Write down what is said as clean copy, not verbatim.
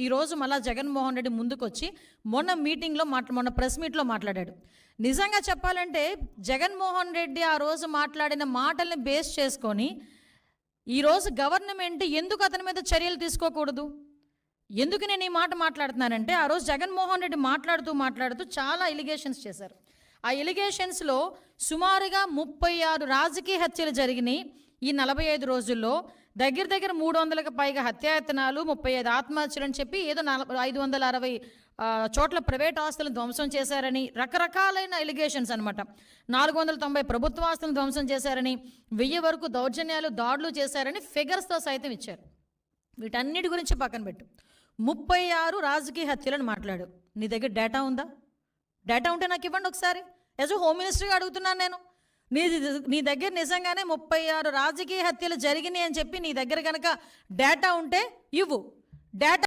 ఈరోజు మళ్ళా జగన్మోహన్ రెడ్డి ముందుకొచ్చి మొన్న ప్రెస్ మీట్లో మాట్లాడాడు. నిజంగా చెప్పాలంటే జగన్మోహన్ రెడ్డి ఆ రోజు మాట్లాడిన మాటల్ని బేస్ చేసుకొని ఈరోజు గవర్నమెంట్ ఎందుకు అతని మీద చర్యలు తీసుకోకూడదు? ఎందుకు నేను ఈ మాట మాట్లాడుతున్నానంటే, ఆ రోజు జగన్మోహన్ రెడ్డి మాట్లాడుతూ చాలా ఎలిగేషన్స్ చేశారు. ఆ ఎలిగేషన్స్లో సుమారుగా 36 రాజకీయ హత్యలు జరిగినాయి ఈ 45 రోజుల్లో. దగ్గర 300కి పైగా హత్యాయత్నాలు, 35 ఆత్మహత్యలు అని చెప్పి ఏదో 560 చోట్ల ప్రైవేట్ ఆస్తులను ధ్వంసం చేశారని, రకరకాలైన ఎలిగేషన్స్ అనమాట. 490 ప్రభుత్వ ఆస్తులను ధ్వంసం చేశారని, 1000 వరకు దౌర్జన్యాలు, దాడులు చేశారని ఫిగర్స్తో సైతం ఇచ్చారు. వీటన్నిటి గురించి పక్కన పెట్టు, 36 రాజకీయ హత్యలను మాట్లాడు. నీ దగ్గర డేటా ఉందా? డేటా ఉంటే నాకు ఇవ్వండి ఒకసారి. యాజ్ హోమ్ మినిస్టర్గా అడుగుతున్నాను నేను. నీ దగ్గర నిజంగానే 36 రాజకీయ హత్యలు జరిగినాయి అని చెప్పి నీ దగ్గర కనుక డేటా ఉంటే ఇవ్వు. డేటా